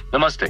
नमस्ते,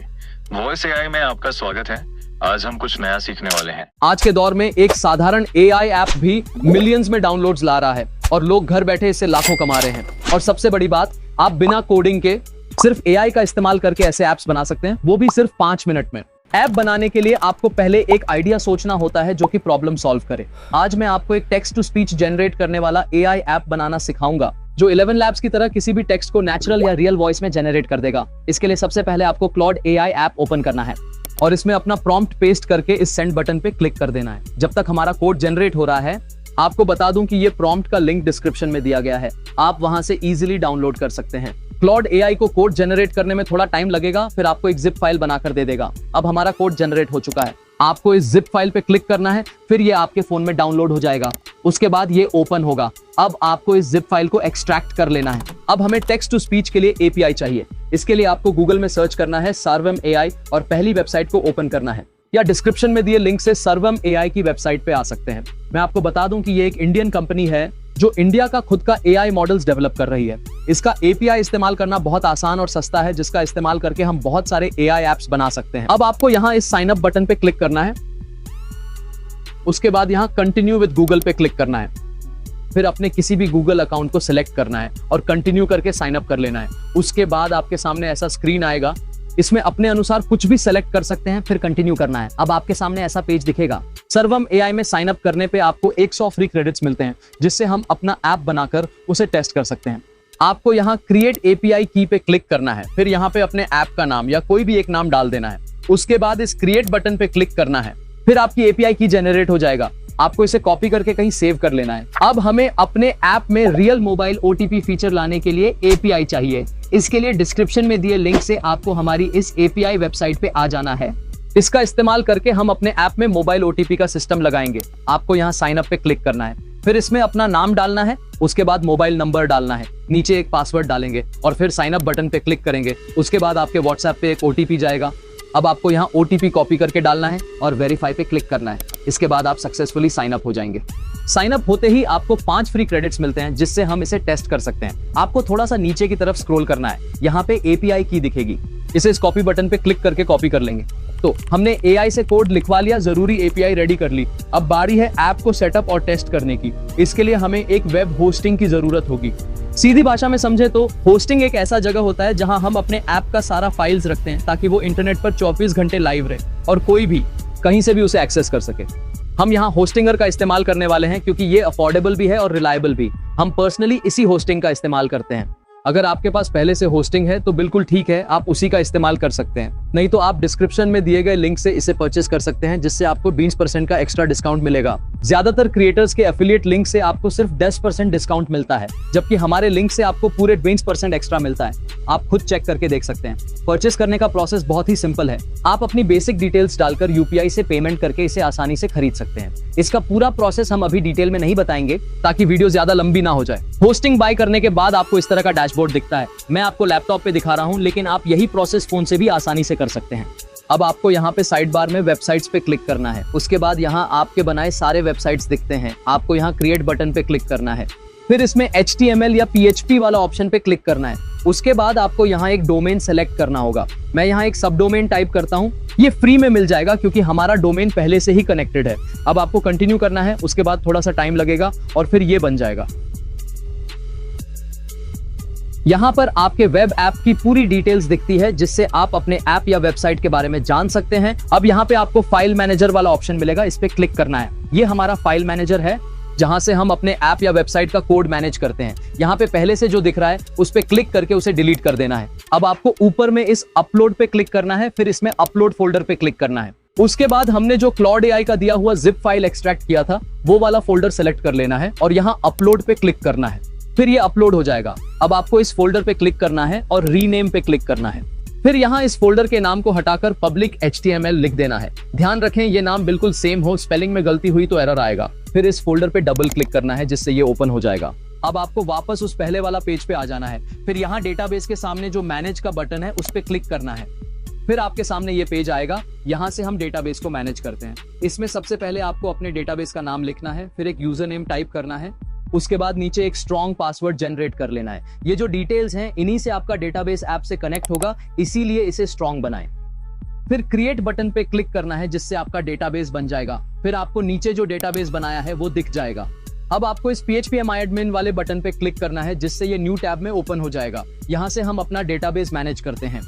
voice AI में आपका स्वागत है। आज हम कुछ नया सीखने वाले हैं। आज के दौर में एक साधारण एआई ऐप भी मिलियंस में डाउनलोड्स ला रहा है और लोग घर बैठे इससे लाखों कमा रहे हैं। और सबसे बड़ी बात, आप बिना कोडिंग के सिर्फ एआई का इस्तेमाल करके ऐसे ऐप्स बना सकते हैं, वो भी सिर्फ 5 मिनट में। ऐप बनाने के लिए आपको पहले एक आइडिया सोचना होता है जो कि प्रॉब्लम सॉल्व करे। आज मैं आपको एक टेक्स्ट टू स्पीच जनरेट करने वाला एआई ऐप बनाना सिखाऊंगा जो 11 लैब्स की तरह किसी भी टेक्स्ट को नेचुरल या रियल वॉइस में जनरेट कर देगा। इसके लिए सबसे पहले आपको क्लॉड एआई ऐप ओपन करना है और इसमें अपना प्रॉम्प्ट पेस्ट करके इस सेंड बटन पे क्लिक कर देना है। जब तक हमारा कोड जनरेट हो रहा है, आपको बता दूं कि ये प्रॉम्प्ट का लिंक डिस्क्रिप्शन में दिया गया है, आप वहां से इजीली डाउनलोड कर सकते हैं। क्लॉड एआई को कोड जनरेट करने में थोड़ा टाइम लगेगा, फिर आपको एक जिप फाइल बनाकर दे देगा। अब हमारा कोड जनरेट हो चुका है, आपको इस जिप फाइल पे क्लिक करना है, फिर ये आपके फोन में डाउनलोड हो जाएगा। उसके बाद ये ओपन होगा। अब आपको इस जिप फाइल को एक्सट्रैक्ट कर लेना है। अब हमें टेक्स्ट टू स्पीच के लिए एपीआई चाहिए। इसके लिए आपको गूगल में सर्च करना है सर्वम एआई और पहली वेबसाइट को ओपन करना है, या डिस्क्रिप्शन में दिए लिंक से सर्वम एआई की वेबसाइट पे आ सकते हैं। मैं आपको बता दूं कि ये एक इंडियन कंपनी है जो इंडिया का खुद का एआई मॉडल्स डेवलप कर रही है। इसका एपीआई इस्तेमाल करना बहुत आसान और सस्ता है, जिसका इस्तेमाल करके हम बहुत सारे एआई एप्स बना सकते हैं। अब आपको यहाँ इस साइन अप बटन पे क्लिक करना है, उसके बाद यहाँ कंटिन्यू विद गूगल पे क्लिक करना है, फिर अपने किसी भी गूगल अकाउंट को सिलेक्ट करना है और कंटिन्यू करके साइन अप कर लेना है। उसके बाद आपके सामने ऐसा स्क्रीन आएगा, इसमें अपने अनुसार कुछ भी सेलेक्ट कर सकते हैं, फिर कंटिन्यू करना है। अब आपके सामने ऐसा पेज दिखेगा। सर्वम एआई में साइन अप करने पे आपको 100 फ्री क्रेडिट्स मिलते हैं, जिससे हम अपना ऐप बनाकर उसे टेस्ट कर सकते हैं। आपको यहाँ क्रिएट एपीआई की पे क्लिक करना है, फिर यहाँ पे अपने ऐप का नाम या कोई भी एक नाम डाल देना है। उसके बाद इस क्रिएट बटन पे क्लिक करना है, फिर आपकी एपीआई की जनरेट हो जाएगा। आपको इसे कॉपी करके कहीं सेव कर लेना है। अब हमें अपने ऐप में रियल मोबाइल ओटीपी फीचर लाने के लिए एपीआई चाहिए। इसके लिए डिस्क्रिप्शन में दिए लिंक से आपको हमारी इस एपीआई वेबसाइट पे आ जाना है। इसका इस्तेमाल करके हम अपने ऐप में मोबाइल ओटीपी का सिस्टम लगाएंगे। आपको यहाँ साइन अप पे क्लिक करना है, फिर इसमें अपना नाम डालना है, उसके बाद मोबाइल नंबर डालना है, नीचे एक पासवर्ड डालेंगे और फिर साइन अप बटन पे क्लिक करेंगे। उसके बाद आपके व्हाट्सएप पे एक ओटीपी जाएगा। अब आपको यहाँ ओटीपी कॉपी करके डालना है और वेरीफाई पे क्लिक करना है। इसके बाद आप सक्सेसफुली साइन अप हो जाएंगे। साइन अप होते ही आपको 5 फ्री क्रेडिट्स मिलते हैं, जिससे हम इसे टेस्ट कर सकते हैं। आपको थोड़ा सा नीचे की तरफ स्क्रॉल करना है, यहाँ पे एपीआई की दिखेगी, इसे इस कॉपी बटन पे क्लिक करके कॉपी कर लेंगे। तो हमने एआई से कोड लिखवा लिया, जरूरी एपीआई रेडी कर ली। अब बारी है ऐप को सेटअप और टेस्ट करने की। इसके लिए हमें एक वेब होस्टिंग की जरूरत होगी। सीधी भाषा में समझे तो होस्टिंग एक ऐसा जगह होता है जहां हम अपने ऐप का सारा फाइल्स रखते हैं, ताकि वो इंटरनेट पर 24 घंटे लाइव रहे और कोई भी कहीं से भी उसे एक्सेस कर सके। हम यहाँ होस्टिंगर का इस्तेमाल करने वाले हैं क्योंकि ये अफोर्डेबल भी है और रिलायबल भी। हम पर्सनली इसी होस्टिंग का इस्तेमाल करते हैं। अगर आपके पास पहले से होस्टिंग है तो बिल्कुल ठीक है, आप उसी का इस्तेमाल कर सकते हैं। नहीं तो आप डिस्क्रिप्शन में दिए गए लिंक से इसे परचेस कर सकते हैं, जिससे आपको 20% का एक्स्ट्रा डिस्काउंट मिलेगा। ज्यादातर क्रिएटर्स के एफिलिएट लिंक से आपको सिर्फ 10% डिस्काउंट मिलता है, जबकि हमारे लिंक से आपको पूरे 20% एक्स्ट्रा मिलता है। आप खुद चेक करके देख सकते हैं। परचेस करने का प्रोसेस बहुत ही सिंपल है। आप अपनी बेसिक डिटेल्स डालकर यूपीआई से पेमेंट करके इसे आसानी से खरीद सकते हैं। इसका पूरा प्रोसेस हम अभी डिटेल में नहीं बताएंगे, ताकि वीडियो ज्यादा लंबी ना हो जाए। होस्टिंग बाय करने के बाद आपको इस तरह का डैशबोर्ड दिखता है। मैं आपको लैपटॉप पे दिखा रहा हूं, लेकिन आप यही प्रोसेस फोन से भी आसानी से कर सकते हैं। अब आपको यहाँ पे साइड बार में वेबसाइट्स पे क्लिक करना है। उसके बाद यहाँ आपके बनाए सारे वेबसाइट्स दिखते हैं। आपको यहाँ क्रिएट बटन पे क्लिक करना है, फिर इसमें HTML या PHP वाला ऑप्शन पे क्लिक करना है। उसके बाद आपको यहाँ एक डोमेन सेलेक्ट करना होगा। मैं यहाँ एक सब डोमेन टाइप करता हूँ। ये फ्री में मिल जाएगा क्योंकि हमारा डोमेन पहले से ही कनेक्टेड है। अब आपको कंटिन्यू करना है, उसके बाद थोड़ा सा टाइम लगेगा और फिर ये बन जाएगा। यहाँ पर आपके वेब ऐप की पूरी डिटेल्स दिखती है, जिससे आप अपने ऐप या वेबसाइट के बारे में जान सकते हैं। अब यहाँ पे आपको फाइल मैनेजर वाला ऑप्शन मिलेगा, इस पे क्लिक करना है। ये हमारा फाइल मैनेजर है, जहां से हम अपने ऐप या वेबसाइट का कोड मैनेज करते हैं। यहाँ पे पहले से जो दिख रहा है उस पे क्लिक करके उसे डिलीट कर देना है। अब आपको ऊपर में इस अपलोड पे क्लिक करना है, फिर इसमें अपलोड फोल्डर पे क्लिक करना है। उसके बाद हमने जो क्लॉड एआई का दिया हुआ जिप फाइल एक्सट्रैक्ट किया था, वो वाला फोल्डर सेलेक्ट कर लेना है और यहाँ अपलोड पे क्लिक करना है। फिर ये अपलोड हो जाएगा। अब आपको इस फोल्डर पे क्लिक करना है और रीनेम पे क्लिक करना है। फिर यहाँ इस फोल्डर के नाम को हटाकर पब्लिक HTML लिख देना है। ध्यान रखें ये नाम बिल्कुल सेम हो, स्पेलिंग में गलती हुई तो एरर आएगा। फिर इस फोल्डर पे डबल क्लिक करना है, जिससे ये ओपन हो जाएगा। अब आपको वापस उस पहले वाला पेज पे आ जाना है। फिर यहाँ डेटाबेस के सामने जो मैनेज का बटन है उस पे क्लिक करना है। फिर आपके सामने ये पेज आएगा। यहाँ से हम डेटाबेस को मैनेज करते हैं। इसमें सबसे पहले आपको अपने डेटाबेस का नाम लिखना है, फिर एक यूजर नेम टाइप करना है, उसके बाद नीचे एक स्ट्रॉन्ग पासवर्ड जनरेट कर लेना है। ये जो डिटेल्स हैं इन्हीं से आपका डेटाबेस ऐप से कनेक्ट होगा, इसीलिए इसे स्ट्रॉन्ग बनाएं। फिर क्रिएट बटन पे क्लिक करना है जिससे आपका डेटाबेस बन जाएगा। फिर आपको नीचे जो डेटाबेस बनाया है वो दिख जाएगा। अब आपको इस PHP MyAdmin वाले बटन पे क्लिक करना है जिससे ये न्यू टैब में ओपन हो जाएगा। यहाँ से हम अपना डेटाबेस मैनेज करते हैं।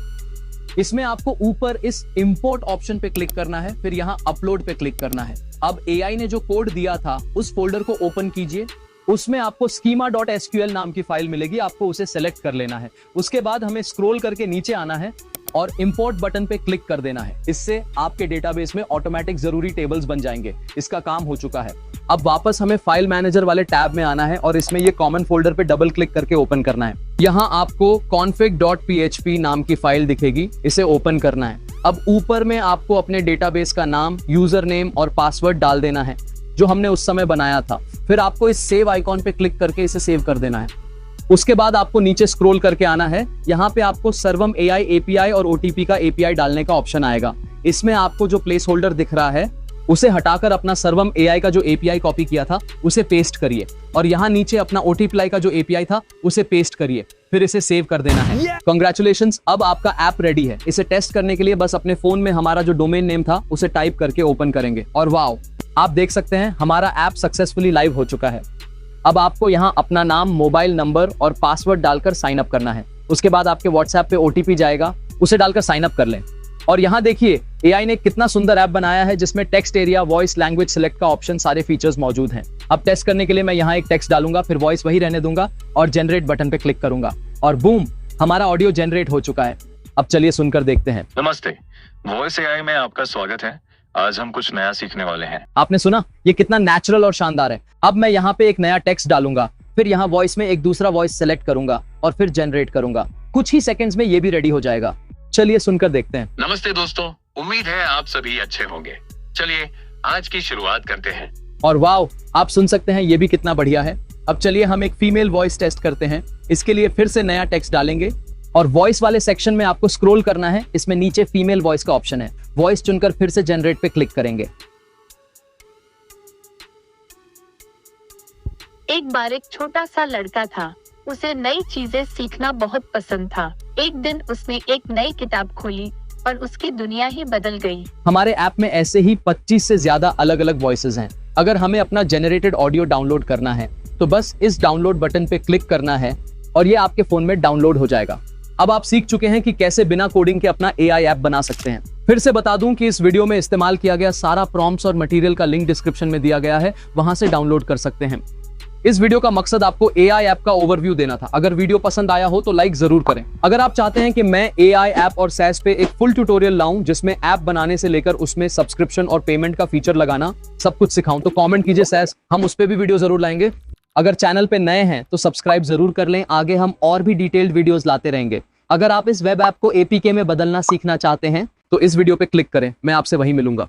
इसमें आपको ऊपर इस इंपोर्ट ऑप्शन पे क्लिक करना है, फिर यहाँ अपलोड पे क्लिक करना है। अब AI ने जो कोड दिया था उस फोल्डर को ओपन कीजिए। उसमें आपको schema.sql नाम की फाइल मिलेगी, आपको उसे सेलेक्ट कर लेना है। उसके बाद हमें स्क्रॉल करके नीचे आना है और इंपोर्ट बटन पे क्लिक कर देना है। इससे आपके डेटाबेस में ऑटोमेटिक जरूरी टेबल्स बन जाएंगे। इसका काम हो चुका है। अब वापस हमें फाइल मैनेजर वाले टैब में आना है और इसमें ये कॉमन फोल्डर पे डबल क्लिक करके ओपन करना है। यहाँ आपको config.php नाम की फाइल दिखेगी, इसे ओपन करना है। अब ऊपर में आपको अपने डेटाबेस का नाम, यूजर नेम और पासवर्ड डाल देना है जो हमने उस समय बनाया था। फिर आपको इस सेव आइकॉन पे क्लिक करके इसे सेव कर देना है। उसके बाद आपको नीचे स्क्रॉल करके आना है। यहाँ पे आपको सर्वम AI API और OTP का API डालने का ऑप्शन आएगा। इसमें आपको जो प्लेस होल्डर दिख रहा है उसे हटाकर अपना सर्वम AI का जो API कॉपी किया था उसे पेस्ट करिए और यहाँ नीचे अपना OTPly का जो API था उसे पेस्ट करिए, फिर इसे सेव कर देना है। Congratulations, अब आपका ऐप रेडी है। इसे टेस्ट करने के लिए बस अपने फोन में हमारा जो डोमेन नेम था उसे टाइप करके ओपन करेंगे और वाओ, आप देख सकते हैं हमारा ऐप सक्सेसफुली लाइव हो चुका है। अब आपको यहाँ अपना नाम, मोबाइल नंबर और पासवर्ड डालकर साइन अप करना है। उसके बाद आपके WhatsApp पे OTP जाएगा, उसे डालकर साइन अप कर लें। और यहाँ देखिए AI ने कितना सुंदर ऐप बनाया है जिसमें text area, voice, language select का ऑप्शन, सारे फीचर्स मौजूद हैं। अब टेस्ट करने के लिए मैं यहाँ एक टेक्स्ट डालूंगा, फिर वॉइस वही रहने दूंगा और जनरेट बटन पे क्लिक करूंगा और बूम, हमारा ऑडियो जनरेट हो चुका है। अब चलिए सुनकर देखते हैं। नमस्ते, वॉइस AI में आपका स्वागत है। आज हम कुछ नया सीखने वाले हैं। आपने सुना, ये कितना नेचुरल और शानदार है। अब मैं यहाँ पे एक नया टेक्स्ट डालूंगा, फिर यहाँ वॉइस में एक दूसरा वॉइस सेलेक्ट करूंगा और फिर जनरेट करूंगा। कुछ ही सेकंड्स में ये भी रेडी हो जाएगा। चलिए सुनकर देखते हैं। नमस्ते दोस्तों, उम्मीद है आप सभी अच्छे होंगे। चलिए आज की शुरुआत करते हैं। और वाओ, आप सुन सकते हैं ये भी कितना बढ़िया है। अब चलिए हम एक फीमेल वॉइस टेस्ट करते हैं। इसके लिए फिर से नया टेक्स्ट डालेंगे और वॉइस वाले सेक्शन में आपको स्क्रॉल करना है। इसमें नीचे फीमेल वॉइस का ऑप्शन है, वॉइस चुनकर फिर से जनरेट पे क्लिक करेंगे। एक बार एक छोटा सा लड़का था। उसे नई चीजें सीखना बहुत पसंद था। एक दिन उसने एक नई किताब खोली और उसकी दुनिया ही बदल गई। हमारे ऐप में ऐसे ही 25 से ज्यादा अलग अलग वॉइसेस हैं। अगर हमें अपना जनरेटेड ऑडियो डाउनलोड करना है तो बस इस डाउनलोड बटन पे क्लिक करना है और ये आपके फोन में डाउनलोड हो जाएगा। अब आप सीख चुके हैं कि कैसे बिना कोडिंग के अपना AI ऐप बना सकते हैं। फिर से बता दूं कि इस वीडियो में इस्तेमाल किया गया सारा प्रॉम्प्ट्स और मटेरियल का लिंक डिस्क्रिप्शन में दिया गया है, वहां से डाउनलोड कर सकते हैं। इस वीडियो का मकसद आपको AI ऐप का ओवरव्यू देना था। अगर वीडियो पसंद आया हो तो लाइक जरूर करें। अगर आप चाहते हैं कि मैं AI ऐप और SaaS पे एक फुल ट्यूटोरियल लाऊं जिसमें ऐप बनाने से लेकर उसमें सब्सक्रिप्शन और पेमेंट का फीचर लगाना सब कुछ सिखाऊं, तो कमेंट कीजिए SaaS, हम उस पे भी वीडियो जरूर लाएंगे। अगर चैनल पे नए हैं तो सब्सक्राइब जरूर कर लें, आगे हम और भी डिटेल्ड वीडियोस लाते रहेंगे। अगर आप इस वेब ऐप को APK में बदलना सीखना चाहते हैं तो इस वीडियो पे क्लिक करें, मैं आपसे वहीं मिलूंगा।